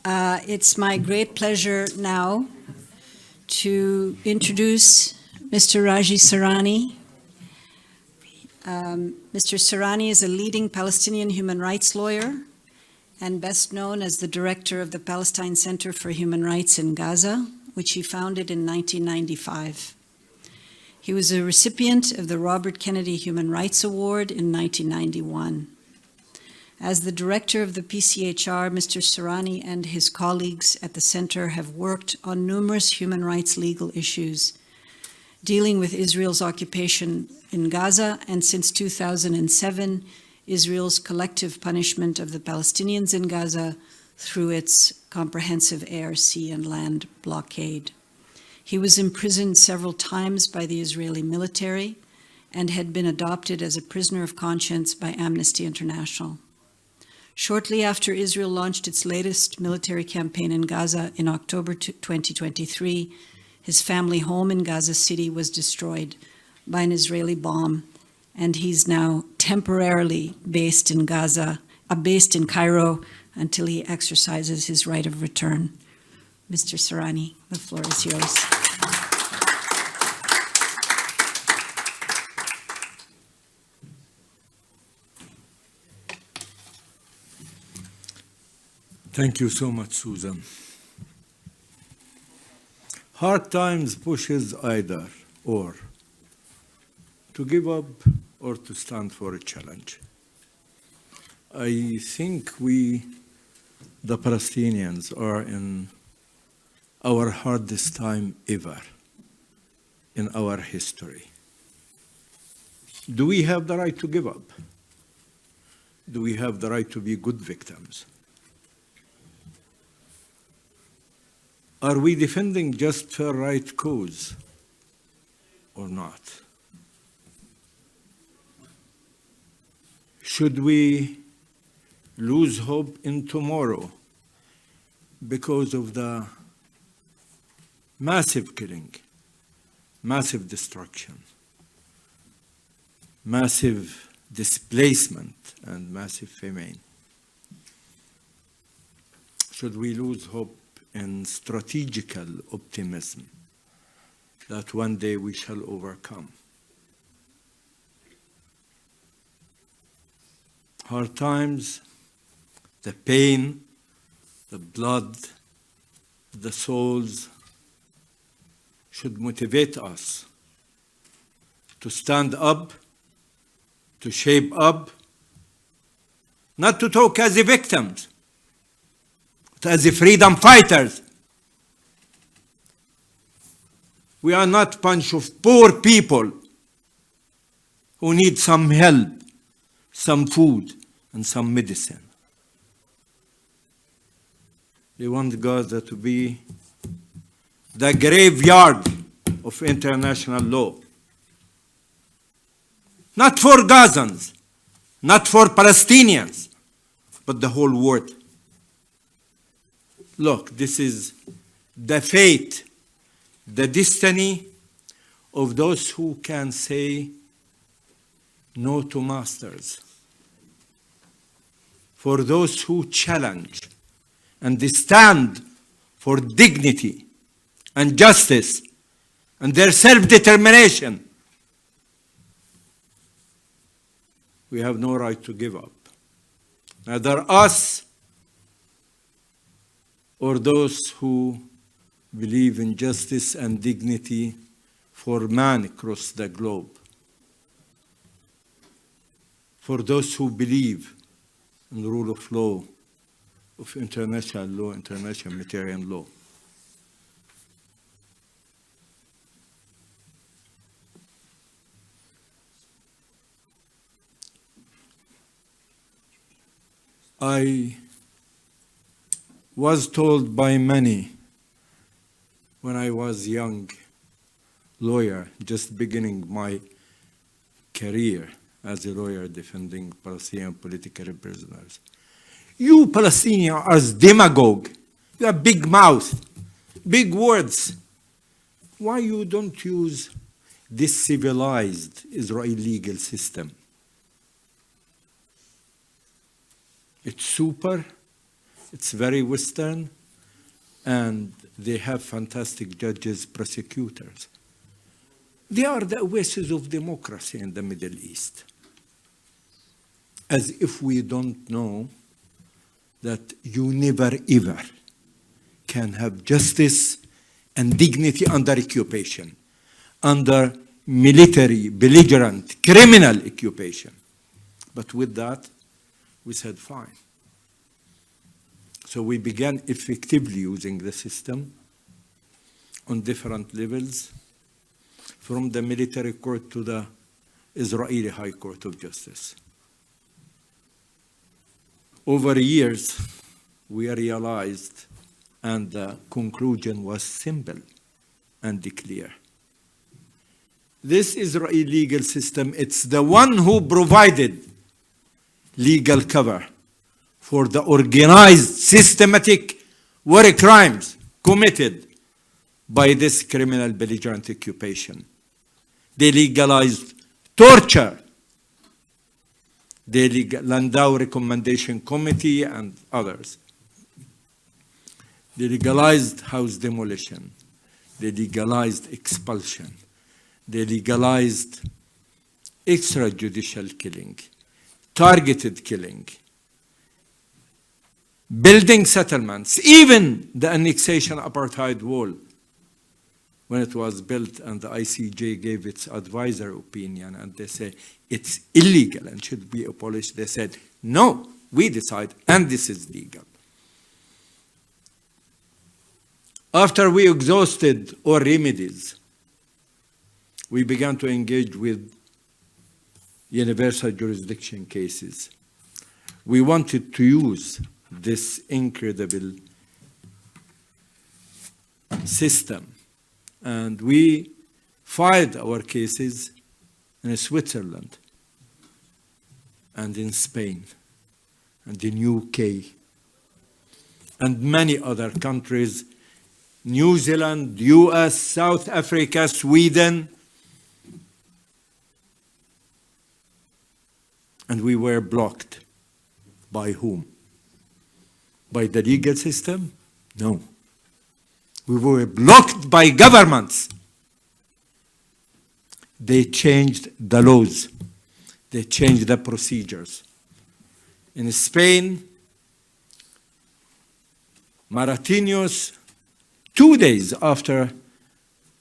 It's my great pleasure now to introduce Mr. Raji Sourani. Mr. Sourani is a leading Palestinian human rights lawyer and best known as the director of the Palestine Center for Human Rights in Gaza, which he founded in 1995. He was a recipient of the Robert Kennedy Human Rights Award in 1991. As the director of the PCHR, Mr. Sourani and his colleagues at the center have worked on numerous human rights legal issues, dealing with Israel's occupation in Gaza and since 2007, Israel's collective punishment of the Palestinians in Gaza through its comprehensive air, sea, and land blockade. He was imprisoned several times by the Israeli military and had been adopted as a prisoner of conscience by Amnesty International. Shortly after Israel launched its latest military campaign in Gaza in October 2023, his family home in Gaza City was destroyed by an Israeli bomb, and he's now temporarily based in Cairo until he exercises his right of return. Mr. Sourani, the floor is yours. Thank you so much, Susan. Hard times pushes either or to give up or to stand for a challenge. I think we, the Palestinians, are in our hardest time ever in our history. Do we have the right to give up? Do we have the right to be good victims? Are we defending just fair right cause or not? Should we lose hope in tomorrow because of the massive killing, massive destruction, massive displacement, and massive famine? Should we lose hope and strategical optimism that one day we shall overcome? Hard times, the pain, the blood, the souls should motivate us to stand up, to shape up, not to talk as the victims, as the freedom fighters. We are not a bunch of poor people who need some help, some food, and some medicine. They want Gaza to be the graveyard of international law. Not for Gazans, not for Palestinians, but the whole world. Look, this is the fate, the destiny of those who can say no to masters. For those who challenge and stand for dignity and justice and their self-determination. We have no right to give up. Neither us or those who believe in justice and dignity for man across the globe. For those who believe in the rule of law, of international law, international humanitarian law. I was told by many when I was a young lawyer, just beginning my career as a lawyer defending Palestinian political prisoners, you Palestinians are demagogue. You have big mouth, big words. Why you don't use this civilized Israeli legal system? It's super, It's very Western, and they have fantastic judges, prosecutors. They are the oasis of democracy in the Middle East. As if we don't know that you never ever can have justice and dignity under occupation, under military, belligerent, criminal occupation. But with that, we said, fine. So we began effectively using the system on different levels, from the military court to the Israeli High Court of Justice. Over years, we realized, and the conclusion was simple and clear. This Israeli legal system, it's the one who provided legal cover for the organized, systematic war crimes committed by this criminal belligerent occupation. They legalized torture. The Landau Recommendation Committee and others. They legalized house demolition. They legalized expulsion. They legalized extrajudicial killing, targeted killing, building settlements, even the annexation apartheid wall. When it was built and the ICJ gave its advisor opinion and they say it's illegal and should be abolished, they said, no, we decide and this is legal. After we exhausted all remedies, we began to engage with universal jurisdiction cases. We wanted to use this incredible system. And we filed our cases in Switzerland and in Spain and in UK and many other countries, New Zealand, US, South Africa, Sweden. And we were blocked. By whom? By the legal system? No. We were blocked by governments. They changed the laws. They changed the procedures. In Spain, Maratinius, 2 days after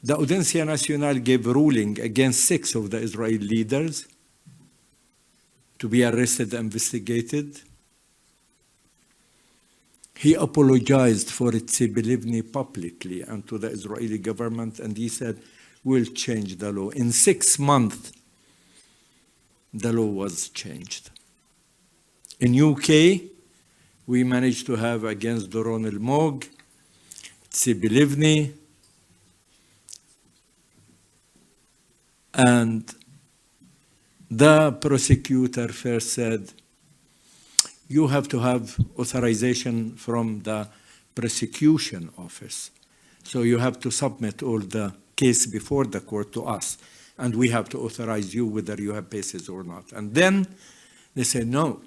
the Audiencia Nacional gave a ruling against 6 of the Israeli leaders to be arrested and investigated, he apologized for Tzibelivni publicly and to the Israeli government, and he said, we'll change the law. In 6 months, the law was changed. In UK, we managed to have against Doron El-Mog, Tzibelivni, and the prosecutor first said, you have to have authorization from the prosecution office. So you have to submit all the case before the court to us, and we have to authorize you whether you have basis or not. And then they said, no,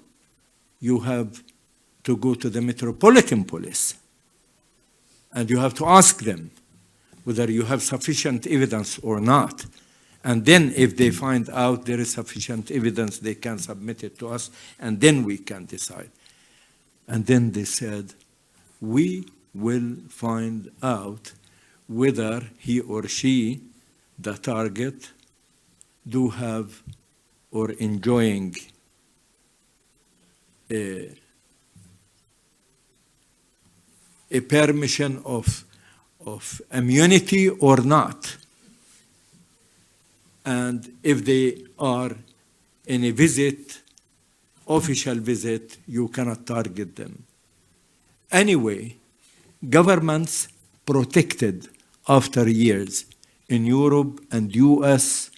you have to go to the Metropolitan Police, and you have to ask them whether you have sufficient evidence or not. And then if they find out there is sufficient evidence, they can submit it to us, and then we can decide. And then they said, we will find out whether he or she, the target, do have or enjoying a permission of immunity or not. And if they are in a visit, official visit, you cannot target them. Anyway, governments protected after years in Europe and US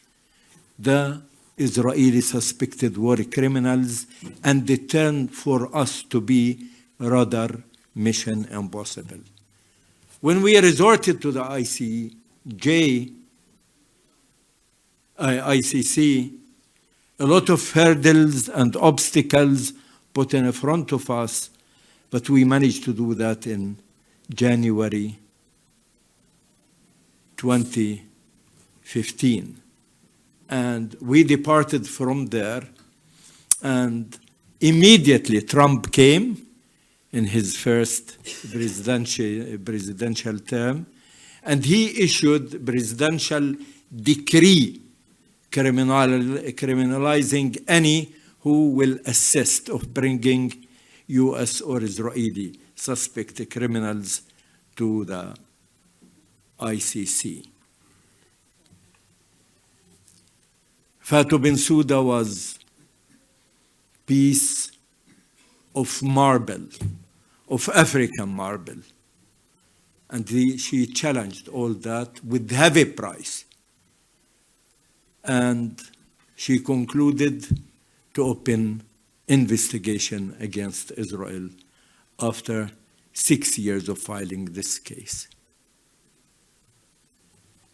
the Israeli suspected war criminals, and they turned for us to be rather mission impossible. When we resorted to the ICC, a lot of hurdles and obstacles put in front of us, but we managed to do that in January 2015. And we departed from there, and immediately Trump came in his first presidential term, and he issued presidential decree criminalizing any who will assist of bringing U.S. or Israeli suspect criminals to the ICC. Fatou Bensouda was piece of marble, of African marble. And she challenged all that with heavy price. And she concluded to open investigation against Israel after 6 years of filing this case.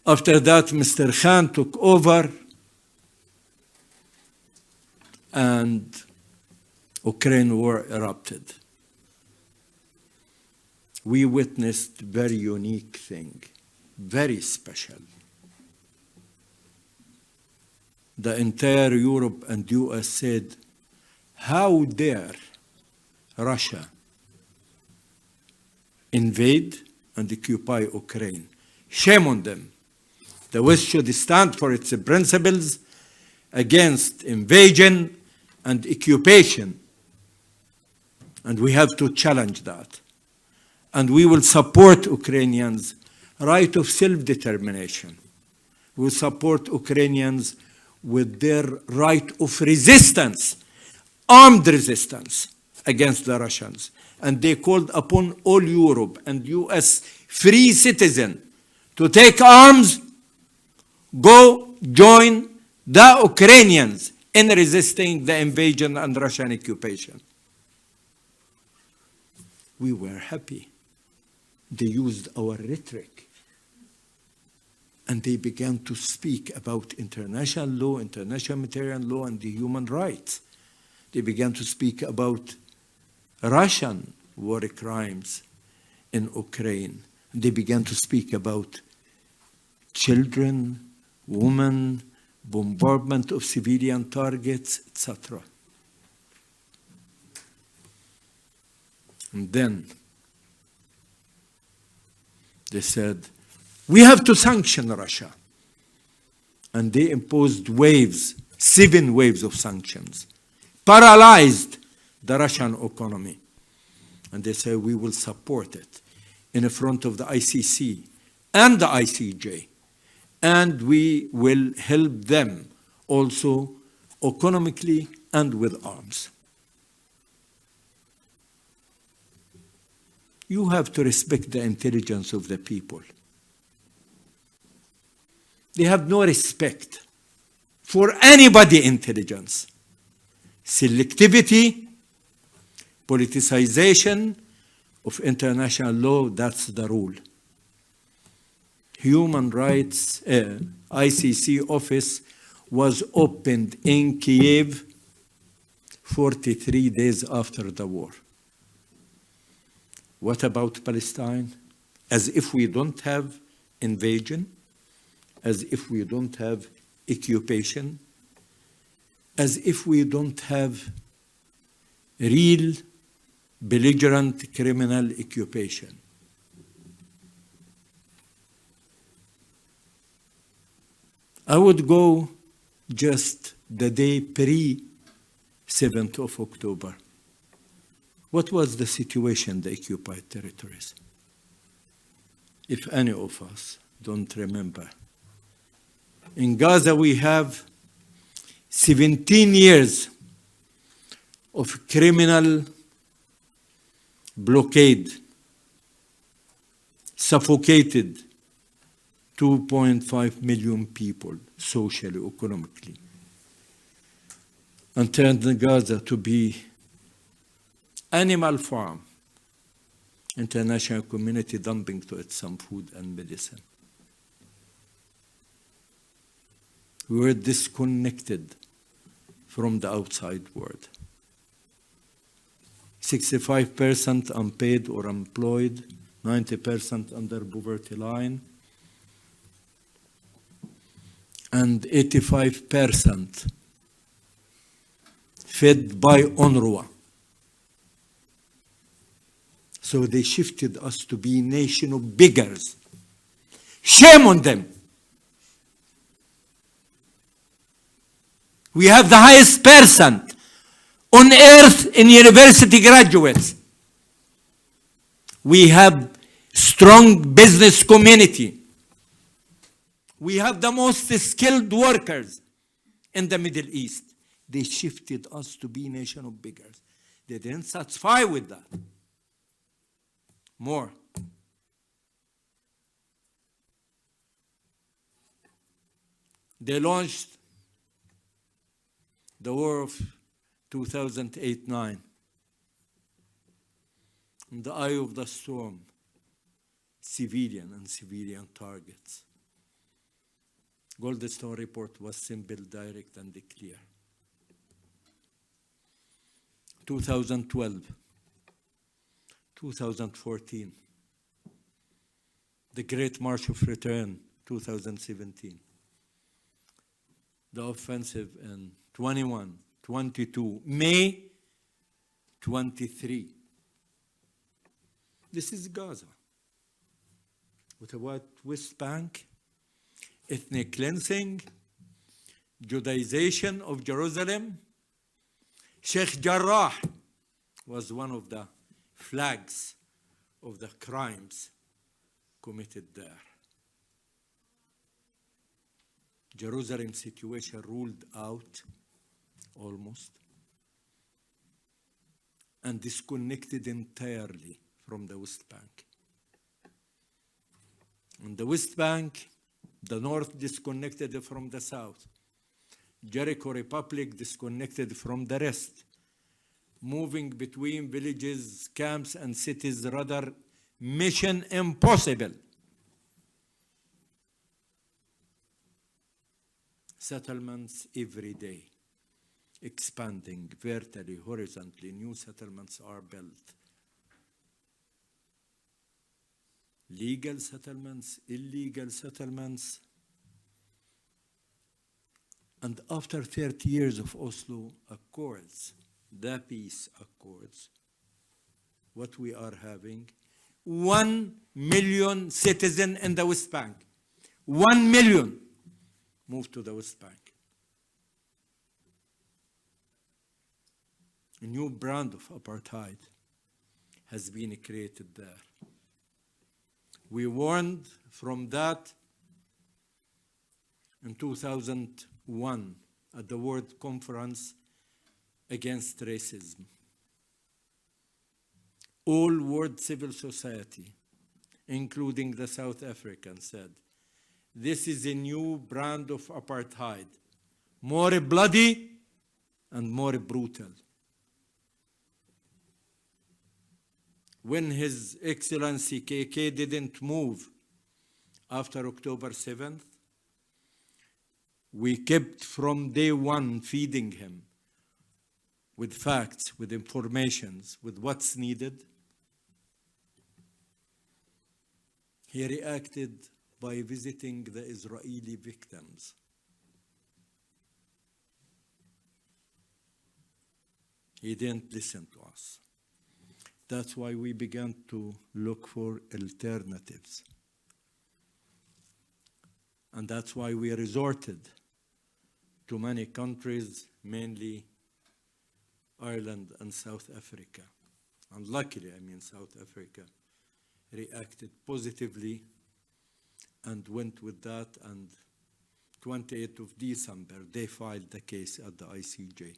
After that, Mr. Khan took over, and Ukraine war erupted. We witnessed very unique thing, very special. The entire Europe and US said, how dare Russia invade and occupy Ukraine? Shame on them. The West should stand for its principles against invasion and occupation. And we have to challenge that. And we will support Ukrainians' right of self-determination. We will support Ukrainians with their right of resistance, armed resistance against the Russians. And they called upon all Europe and US free citizens to take arms, go join the Ukrainians in resisting the invasion and Russian occupation. We were happy. They used our rhetoric. And they began to speak about international law, international humanitarian law, and the human rights. They began to speak about Russian war crimes in Ukraine. And they began to speak about children, women, bombardment of civilian targets, etc. And then they said, we have to sanction Russia. And they imposed waves, 7 waves of sanctions, paralyzed the Russian economy. And they said, we will support it in front of the ICC and the ICJ. And we will help them also economically and with arms. You have to respect the intelligence of the people. They have no respect for anybody's intelligence. Selectivity, politicization of international law, that's the rule. Human Rights ICC office was opened in Kiev 43 days after the war. What about Palestine? As if we don't have invasion, as if we don't have occupation, as if we don't have real belligerent criminal occupation. I would go just the day pre-7th of October. What was the situation in the occupied territories? If any of us don't remember. In Gaza, we have 17 years of criminal blockade, suffocated 2.5 million people socially, economically, and turned Gaza to be animal farm, international community dumping to it some food and medicine. We were disconnected from the outside world. 65% unpaid or unemployed, 90% under poverty line, and 85% fed by UNRWA. So they shifted us to be a nation of beggars. Shame on them. We have the highest percent on earth in university graduates. We have strong business community. We have the most skilled workers in the Middle East. They shifted us to be a nation of beggars. They didn't satisfy with that. More. They launched the war of 2008-9. In the eye of the storm, civilian and civilian targets. Goldstone report was simple, direct, and clear. 2012, 2014, the Great March of Return, 2017, the offensive in 21, 22, May 23. This is Gaza. What about West Bank? Ethnic cleansing, Judaization of Jerusalem. Sheikh Jarrah was one of the flags of the crimes committed there. Jerusalem situation ruled out almost and disconnected entirely from the West Bank. In the West Bank, the North disconnected from the South. Jericho Republic disconnected from the rest. Moving between villages, camps, and cities, rather mission impossible. Settlements every day, expanding vertically, horizontally, new settlements are built. Legal settlements, illegal settlements. And after 30 years of Oslo Accords, the peace accords, what we are having, 1 million citizens in the West Bank. 1 million moved to the West Bank. A new brand of apartheid has been created there. We warned from that in 2001 at the World Conference Against Racism. All world civil society, including the South Africans, said, this is a new brand of apartheid, more bloody and more brutal. When His Excellency KK didn't move after October 7th, we kept from day one feeding him with facts, with informations, with what's needed. He reacted by visiting the Israeli victims. He didn't listen to us. That's why we began to look for alternatives. And that's why we resorted to many countries, mainly Ireland and South Africa. And luckily, South Africa reacted positively and went with that, and 28th of December, they filed the case at the ICJ.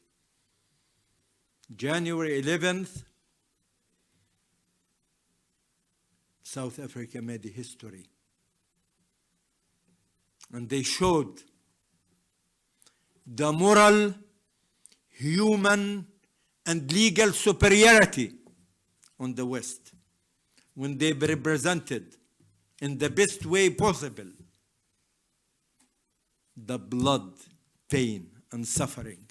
January 11th, South Africa made history. And they showed the moral, human, and legal superiority on the West when they represented in the best way possible the blood, pain, and suffering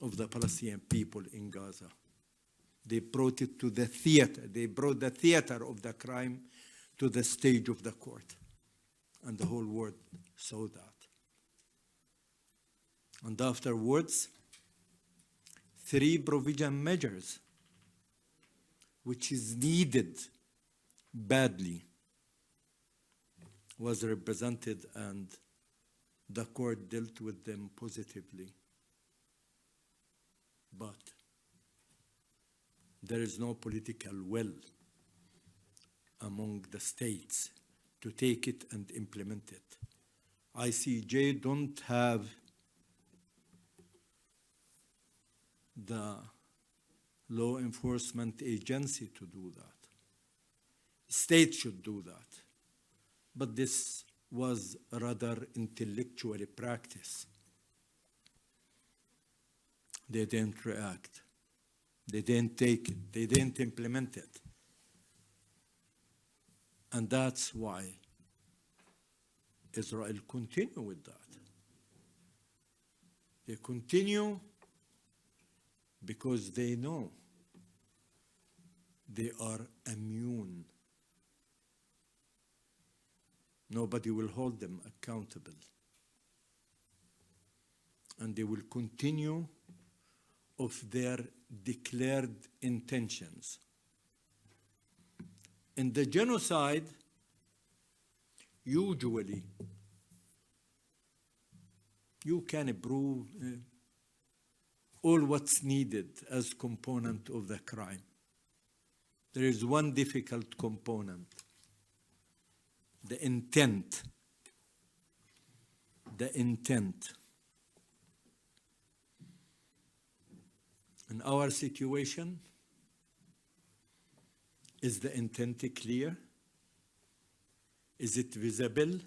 of the Palestinian people in Gaza. They brought it to the theater. They brought the theater of the crime to the stage of the court. And the whole world saw that. And afterwards, 3 provision measures, which is needed badly, was represented, and the court dealt with them positively. But there is no political will among the states to take it and implement it. ICJ don't have the law enforcement agency to do that. States should do that. But this was rather intellectually practiced. They didn't react. They didn't take it. They didn't implement it. And that's why Israel continue with that. They continue because they know they are immune. Nobody will hold them accountable. And they will continue of their declared intentions. In the genocide, usually, you can prove all what's needed as component of the crime. There is one difficult component, the intent. The intent. In our situation, is the intent clear? Is it visible?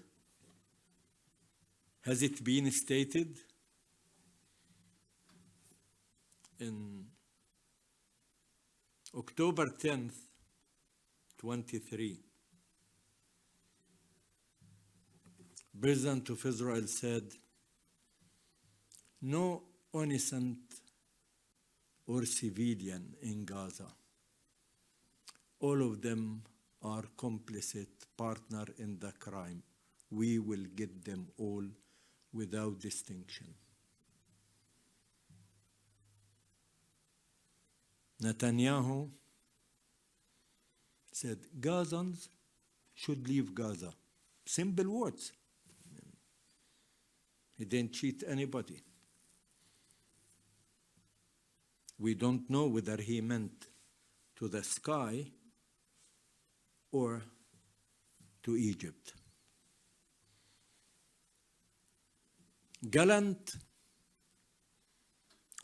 Has it been stated? In October 10th, 23, President of Israel said, no innocent or civilian in Gaza. All of them are complicit partner in the crime. We will get them all without distinction. Netanyahu said, Gazans should leave Gaza. Simple words. He didn't cheat anybody. We don't know whether he meant to the sky or to Egypt. Gallant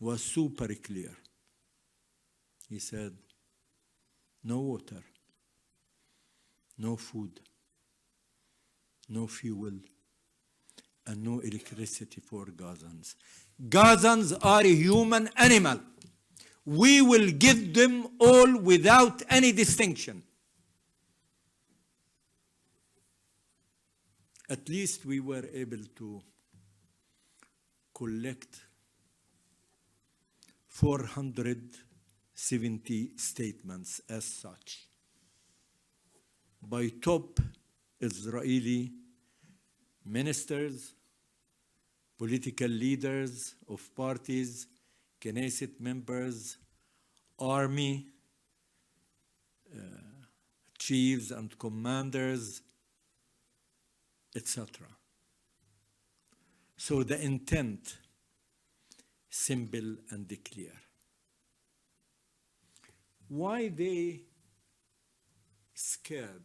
was super clear. He said, no water, no food, no fuel, and no electricity for Gazans. Gazans are a human animal. We will give them all without any distinction. At least we were able to collect 470 statements as such by top Israeli ministers, political leaders of parties, Knesset members, army chiefs and commanders, etc. So the intent, simple and clear. Why they scared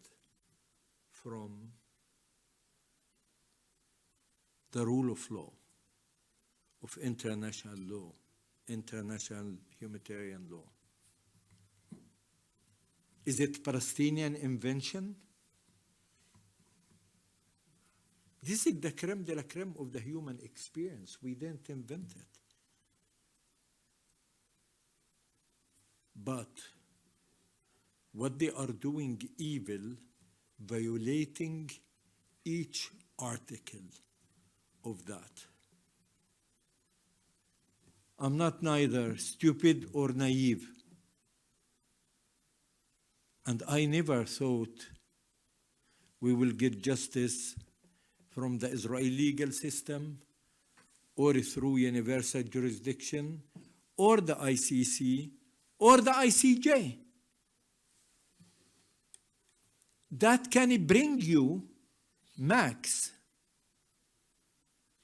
from the rule of law, of international law, international humanitarian law? Is it Palestinian invention? This is the creme de la creme of the human experience. We didn't invent it. But what they are doing evil, violating each article of that. I'm not neither stupid or naive. And I never thought we will get justice from the Israeli legal system or through universal jurisdiction or the ICC or the ICJ. That can bring you max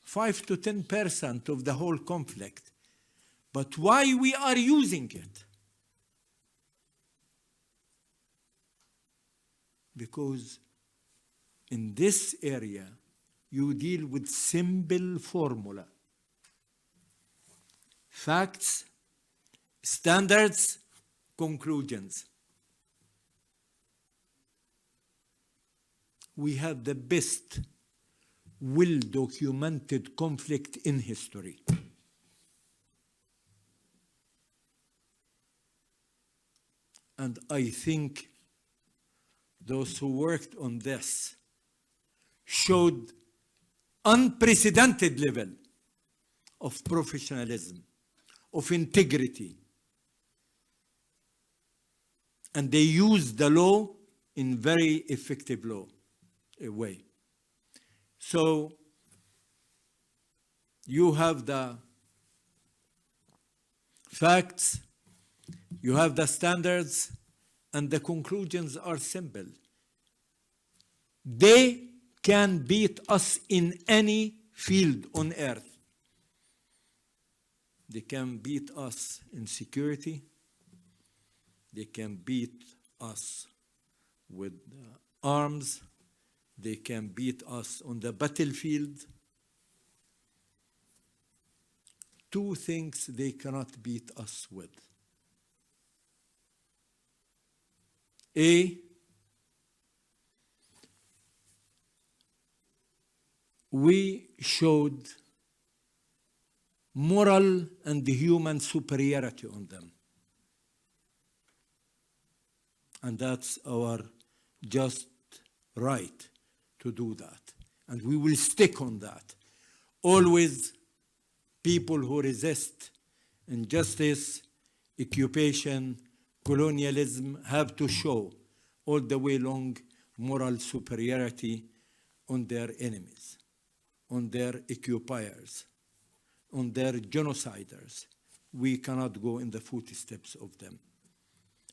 5 to 10% of the whole conflict. But why we are using it? Because in this area, you deal with simple formula. Facts, standards, conclusions. We have the best well-documented conflict in history. And I think those who worked on this showed unprecedented level of professionalism, of integrity. And they used the law in very effective way. So you have the facts, you have the standards, and the conclusions are simple. They can beat us in any field on earth. They can beat us in security. They can beat us with arms. They can beat us on the battlefield. Two things they cannot beat us with. A, we showed moral and human superiority on them. And that's our just right to do that. And we will stick on that. Always people who resist injustice, occupation, colonialism have to show all the way along moral superiority on their enemies, on their occupiers, on their genociders. We cannot go in the footsteps of them.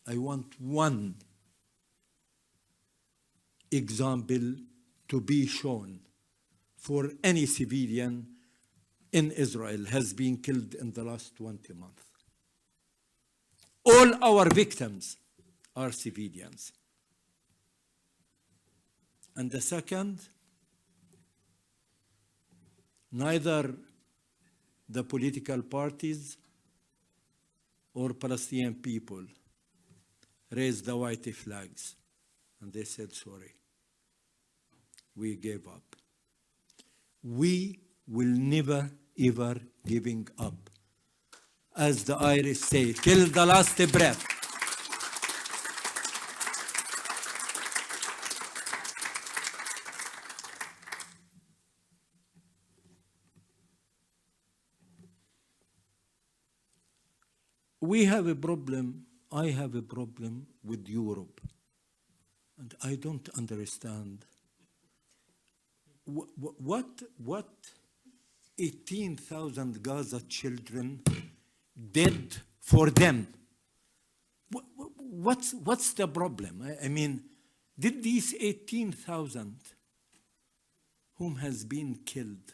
I want one example to be shown for any civilian in Israel has been killed in the last 20 months. All our victims are civilians. And the second, neither the political parties or Palestinian people raised the white flags. And they said, sorry, we gave up. We will never, ever giving up. As the Irish say, till the last breath. We have a problem, I have a problem with Europe. And I don't understand what 18,000 Gaza children did for them. What's the problem? I mean, did these 18,000 whom has been killed,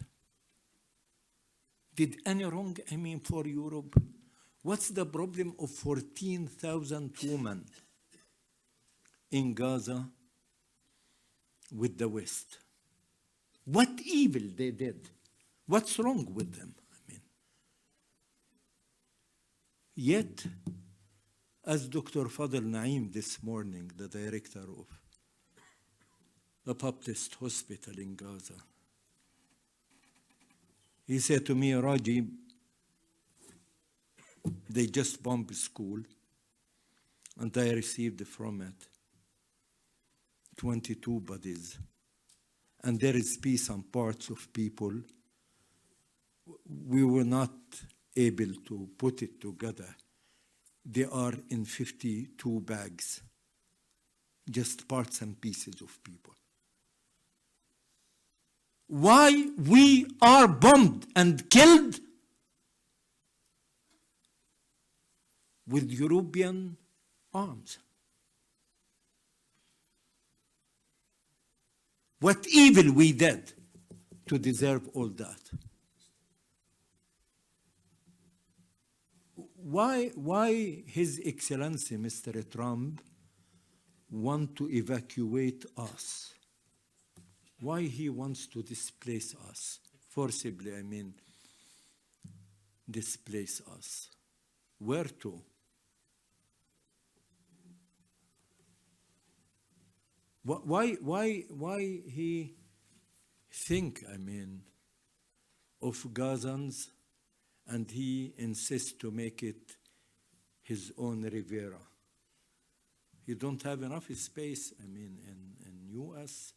did any wrong, for Europe? What's the problem of 14,000 women in Gaza with the West? What evil they did? What's wrong with them? Yet, as Dr. Fadl Naim this morning, the director of the Baptist Hospital in Gaza, he said to me, Raji, they just bombed school, and I received from it 22 bodies. And there is peace and parts of people. We were not able to put it together. They are in 52 bags. just parts and pieces of people. Why we are bombed and killed with European arms? What evil we did to deserve all that? Why His Excellency Mr. Trump want to evacuate us? Why he wants to displace us? Forcibly, I mean, displace us. Where to? Why he think, I mean, of Gazans, and he insists to make it his own Riviera? He don't have enough space, I mean, in U.S.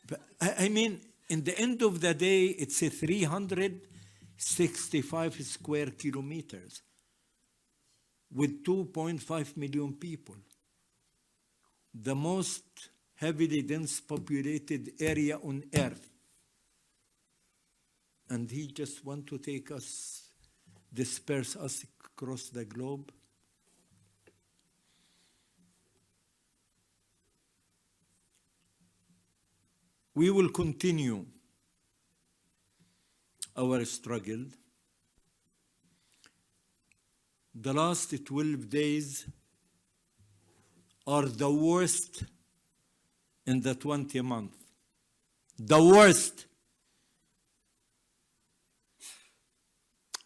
But, I mean, in the end of the day, it's a 365 square kilometers with 2.5 million people. The most heavily dense populated area on earth. And he just want to take us, disperse us across the globe. We will continue our struggle. The last 12 days are the worst in the 20 month. The worst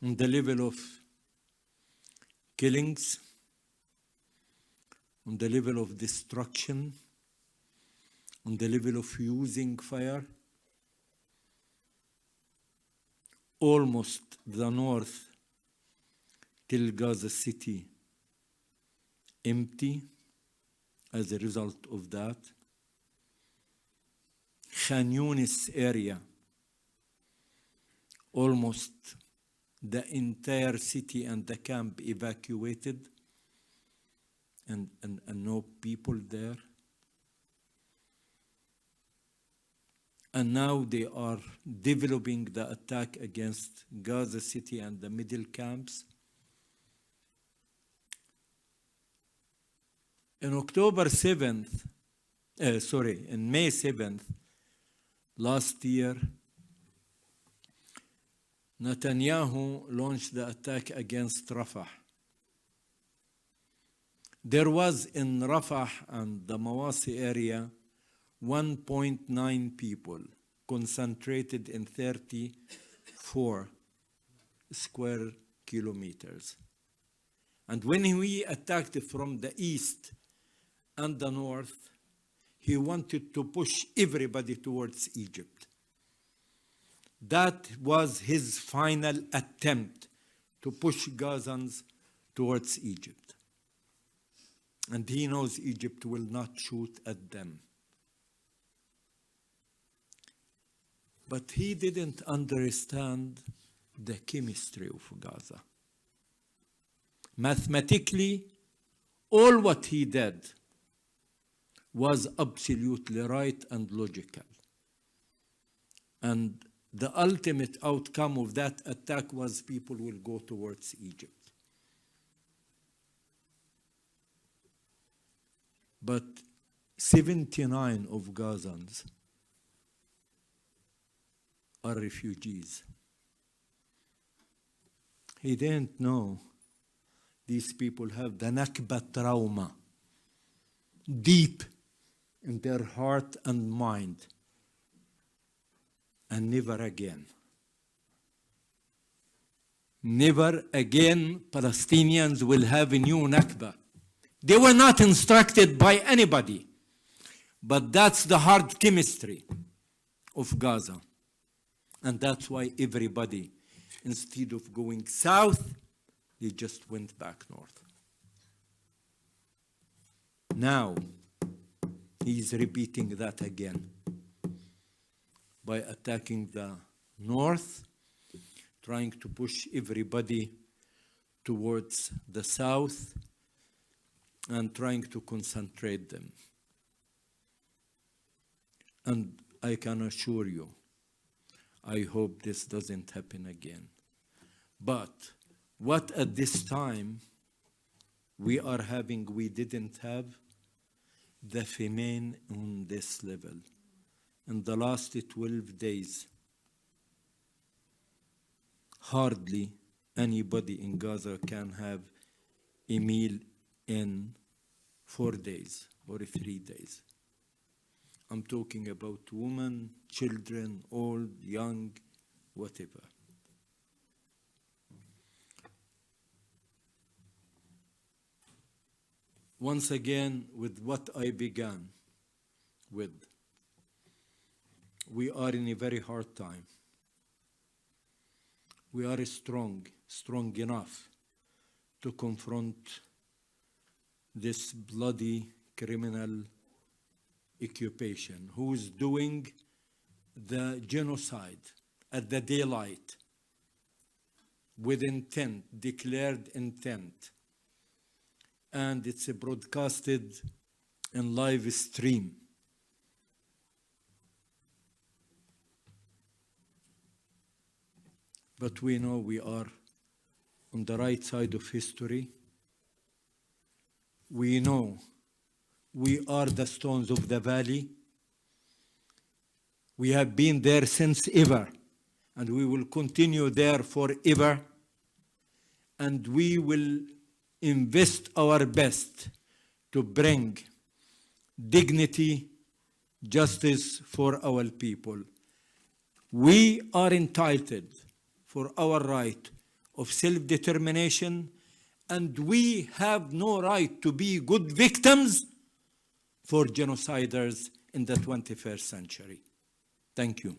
on the level of killings, on the level of destruction, on the level of using fire. Almost the north till Gaza City empty as a result of that. Khan Yunis area, almost the entire city and the camp evacuated, and no people there. And now they are developing the attack against Gaza City and the middle camps. In May 7th, last year, Netanyahu launched the attack against Rafah. There was in Rafah and the Mawasi area 1.9 people concentrated in 34 square kilometers. And when we attacked from the east and the north, he wanted to push everybody towards Egypt. That was his final attempt to push Gazans towards Egypt. And he knows Egypt will not shoot at them. But he didn't understand the chemistry of Gaza. Mathematically, all what he did was absolutely right and logical. And the ultimate outcome of that attack was people will go towards Egypt. But 79 of Gazans are refugees. He didn't know these people have the Nakba trauma deep in their heart and mind. And never again. Never again Palestinians will have a new Nakba. They were not instructed by anybody. But that's the hard chemistry of Gaza. And that's why everybody, instead of going south, they just went back north. Now, he's repeating that again by attacking the north, trying to push everybody towards the south, and trying to concentrate them. And I can assure you, I hope this doesn't happen again. But what at this time we are having, we didn't have the famine on this level. In the last 12 days, hardly anybody in Gaza can have a meal in 4 days or 3 days. I'm talking about women, children, old, young, whatever. Once again, with what I began with, we are in a very hard time. We are strong enough to confront this bloody criminal occupation who is doing the genocide at the daylight with intent, declared intent. And it's broadcasted in live stream. But we know we are on the right side of history. We know we are the stones of the valley. We have been there since ever, and we will continue there forever. And we will invest our best to bring dignity, justice for our people. We are entitled for our right of self-determination, and we have no right to be good victims for genociders in the 21st century. Thank you.